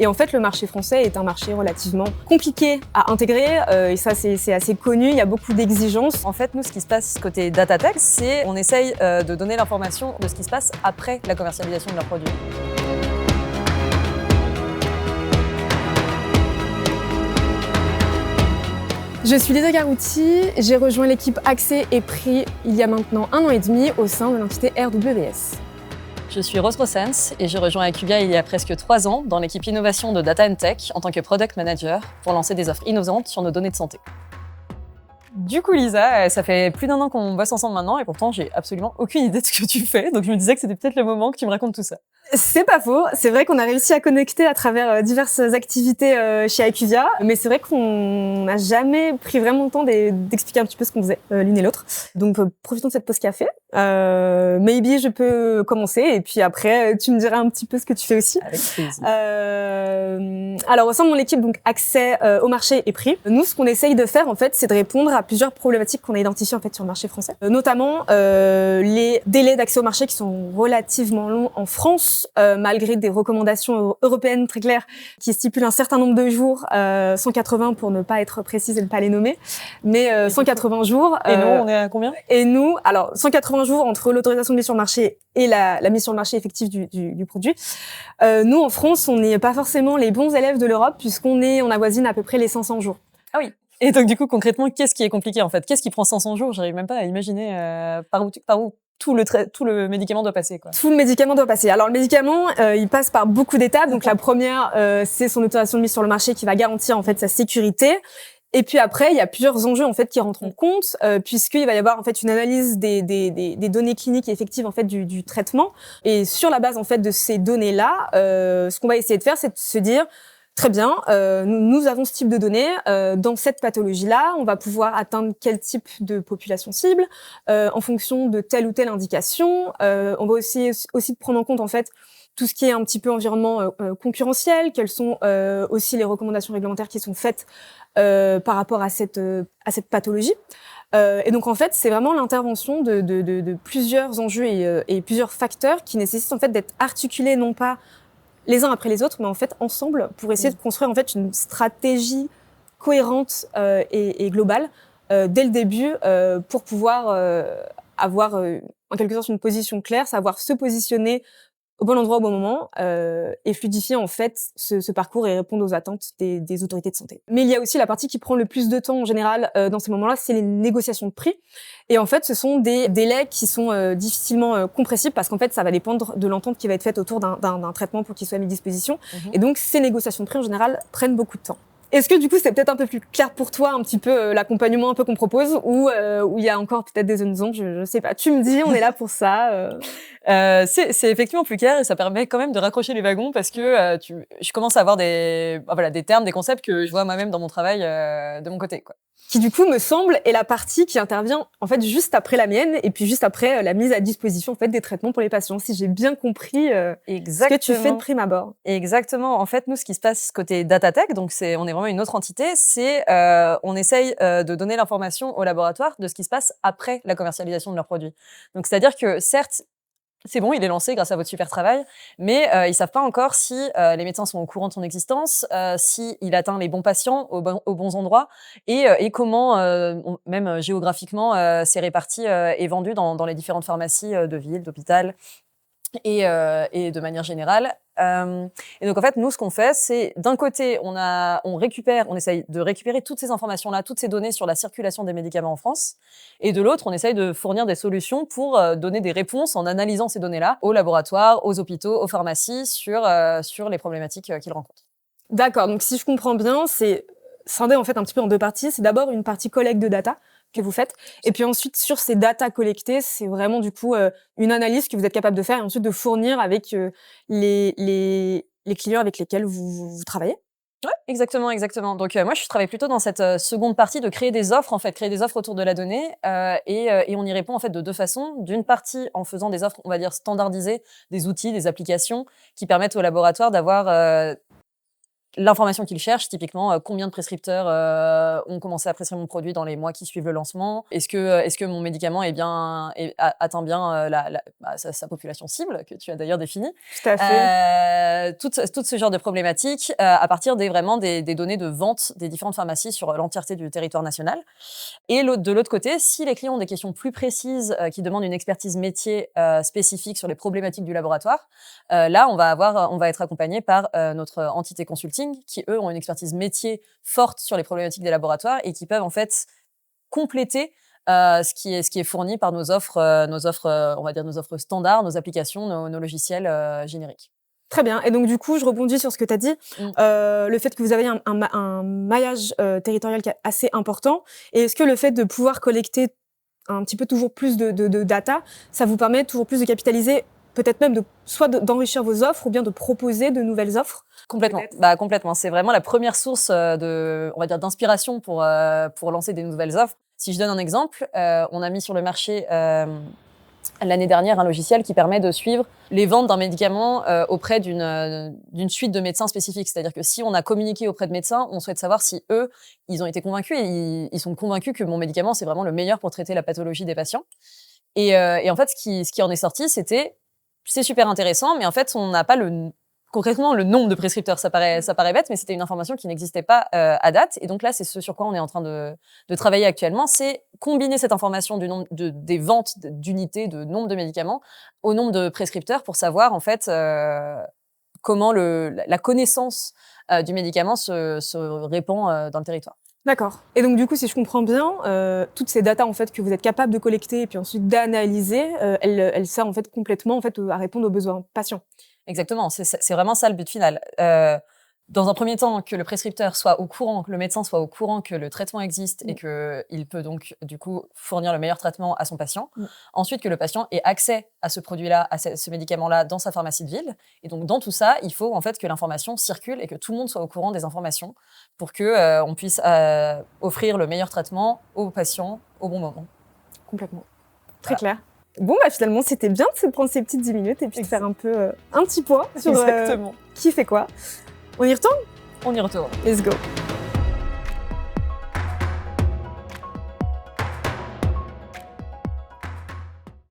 Et en fait, le marché français est un marché relativement compliqué à intégrer. Et ça, c'est assez connu. Il y a beaucoup d'exigences. En fait, nous, ce qui se passe côté data tech, c'est on essaye de donner l'information de ce qui se passe après la commercialisation de leurs produits. Je suis Lisa Garouti, j'ai rejoint l'équipe Accès et Prix il y a maintenant 1 an et demi au sein de l'entité RWS. Je suis Rose Rossens et j'ai rejoint Acuvia il y a presque 3 ans dans l'équipe innovation de Data Tech en tant que Product Manager pour lancer des offres innovantes sur nos données de santé. Du coup, Lisa, ça fait plus d'1 an qu'on bosse ensemble maintenant et pourtant, j'ai absolument aucune idée de ce que tu fais. Donc, je me disais que c'était peut-être le moment que tu me racontes tout ça. C'est pas faux. C'est vrai qu'on a réussi à connecter à travers diverses activités chez Acuvia. Mais c'est vrai qu'on n'a jamais pris vraiment le temps d'expliquer un petit peu ce qu'on faisait l'une et l'autre. Donc, profitons de cette pause café. Maybe je peux commencer et puis après, tu me diras un petit peu ce que tu fais aussi. Avec plaisir. Alors, au sein de mon équipe, donc accès au marché et prix, nous, ce qu'on essaye de faire, en fait, c'est de répondre à plusieurs problématiques qu'on a identifiées en fait sur le marché français. Notamment les délais d'accès au marché qui sont relativement longs en France, malgré des recommandations européennes très claires qui stipulent un certain nombre de jours, 180 pour ne pas être précise et ne pas les nommer, mais 180 jours. Et nous, on est à combien? Et nous, alors 180 jours entre l'autorisation de mise sur le marché et la mise sur le marché effective du produit. Nous, en France, on n'est pas forcément les bons élèves de l'Europe puisqu'on avoisine à peu près les 500 jours. Ah oui. Et donc, du coup, concrètement, qu'est-ce qui est compliqué, en fait? Qu'est-ce qui prend 500 jours? J'arrive même pas à imaginer par où tout le médicament doit passer, quoi. Tout le médicament doit passer. Alors, le médicament, il passe par beaucoup d'étapes. Donc, la première, c'est son autorisation de mise sur le marché qui va garantir, en fait, sa sécurité. Et puis après, il y a plusieurs enjeux, en fait, qui rentrent en compte, puisqu'il va y avoir, en fait, une analyse des données cliniques et effectives, en fait, du traitement. Et sur la base, en fait, de ces données-là, ce qu'on va essayer de faire, c'est de se dire, très bien, nous avons ce type de données. Dans cette pathologie-là, on va pouvoir atteindre quel type de population cible en fonction de telle ou telle indication. On va aussi prendre en compte, en fait, tout ce qui est un petit peu environnement concurrentiel, quelles sont aussi les recommandations réglementaires qui sont faites par rapport à cette pathologie. Et donc, en fait, c'est vraiment l'intervention de plusieurs enjeux et plusieurs facteurs qui nécessitent, en fait, d'être articulés non pas les uns après les autres, mais en fait ensemble pour essayer de construire en fait une stratégie cohérente et globale dès le début pour pouvoir avoir en quelque sorte une position claire, savoir se positionner au bon endroit au bon moment et fluidifier en fait ce parcours et répondre aux attentes des autorités de santé. Mais il y a aussi la partie qui prend le plus de temps en général dans ces moments-là, c'est les négociations de prix. Et en fait, ce sont des délais qui sont difficilement compressibles parce qu'en fait, ça va dépendre de l'entente qui va être faite autour d'un traitement pour qu'il soit mis à disposition. Et donc, ces négociations de prix en général prennent beaucoup de temps. Est-ce que du coup, c'est peut-être un peu plus clair pour toi, un petit peu l'accompagnement un peu qu'on propose, ou il y a encore peut-être des zones d'ombre, je sais pas. Tu me dis, on est là pour ça. C'est effectivement plus clair et ça permet quand même de raccrocher les wagons parce que je commence à avoir des termes, des concepts que je vois moi-même dans mon travail de mon côté, quoi. Qui du coup me semble est la partie qui intervient en fait juste après la mienne et puis juste après la mise à disposition en fait des traitements pour les patients, si j'ai bien compris ce que tu fais de prime abord. Exactement. En fait, nous, ce qui se passe côté data tech, donc on est vraiment une autre entité, c'est on essaye de donner l'information au laboratoire de ce qui se passe après la commercialisation de leurs produits. Donc c'est-à-dire que certes, c'est bon, il est lancé grâce à votre super travail, mais ils savent pas encore si les médecins sont au courant de son existence, si il atteint les bons patients aux bons endroits et comment même géographiquement c'est réparti et vendu dans les différentes pharmacies de ville, d'hôpital et de manière générale. Et donc en fait, nous, ce qu'on fait, c'est d'un côté, on essaye de récupérer toutes ces informations-là, toutes ces données sur la circulation des médicaments en France, et de l'autre, on essaye de fournir des solutions pour donner des réponses en analysant ces données-là aux laboratoires, aux hôpitaux, aux pharmacies sur les problématiques qu'ils rencontrent. D'accord. Donc si je comprends bien, c'est scindé en fait un petit peu en 2 parties. C'est d'abord une partie collecte de data que vous faites, et puis ensuite sur ces data collectées, c'est vraiment du coup une analyse que vous êtes capable de faire et ensuite de fournir avec les clients avec lesquels vous travaillez. Ouais, exactement. Donc moi, je travaille plutôt dans cette seconde partie de créer des offres, en fait, créer des offres autour de la donnée, et on y répond en fait de 2 façons. D'une partie, en faisant des offres, on va dire standardisées, des outils, des applications qui permettent au laboratoire d'avoir l'information qu'ils cherchent, typiquement, combien de prescripteurs ont commencé à prescrire mon produit dans les mois qui suivent le lancement? Est-ce que mon médicament atteint bien sa population cible, que tu as d'ailleurs définie? Tout à fait. Tout ce genre de problématiques à partir des données de vente des différentes pharmacies sur l'entièreté du territoire national. Et de l'autre côté, si les clients ont des questions plus précises qui demandent une expertise métier spécifique sur les problématiques du laboratoire, là, on va être accompagné par notre entité consulting qui, eux, ont une expertise métier forte sur les problématiques des laboratoires et qui peuvent en fait compléter ce qui est fourni par nos offres, on va dire nos offres standards, nos applications, nos logiciels génériques. Très bien. Et donc, du coup, je rebondis sur ce que tu as dit. Le fait que vous avez un maillage territorial qui est assez important. Et est-ce que le fait de pouvoir collecter un petit peu toujours plus de data, ça vous permet toujours plus de capitaliser, peut-être même d'enrichir vos offres ou bien de proposer de nouvelles offres? Complètement. Complètement. C'est vraiment la première source on va dire, d'inspiration pour lancer des nouvelles offres. Si je donne un exemple, on a mis sur le marché l'année dernière un logiciel qui permet de suivre les ventes d'un médicament auprès d'une suite de médecins spécifiques. C'est-à-dire que si on a communiqué auprès de médecins, on souhaite savoir si eux, ils ont été convaincus et ils sont convaincus que mon médicament, c'est vraiment le meilleur pour traiter la pathologie des patients. Et en fait, ce qui en est sorti, c'est super intéressant, mais en fait, on n'a pas concrètement le nombre de prescripteurs. Ça paraît bête, mais c'était une information qui n'existait pas à date. Et donc là, c'est ce sur quoi on est en train de travailler actuellement, c'est combiner cette information du nombre des ventes d'unités, de nombre de médicaments, au nombre de prescripteurs pour savoir en fait comment la connaissance du médicament se répand dans le territoire. D'accord. Et donc, du coup, si je comprends bien, toutes ces datas en fait que vous êtes capable de collecter et puis ensuite d'analyser, elles servent en fait complètement en fait à répondre aux besoins patients. Exactement, c'est vraiment ça le but final. Dans un premier temps, que le prescripteur soit au courant, que le médecin soit au courant que le traitement existe et qu'il peut donc du coup fournir le meilleur traitement à son patient. Ensuite, que le patient ait accès à ce produit-là, à ce médicament-là dans sa pharmacie de ville. Et donc dans tout ça, il faut en fait que l'information circule et que tout le monde soit au courant des informations pour que on puisse offrir le meilleur traitement aux patients au bon moment. Complètement. Très clair. Bon, finalement, c'était bien de prendre ces petites 10 minutes et puis de faire un peu un petit point sur qui fait quoi. On y retourne ? On y retourne. Let's go.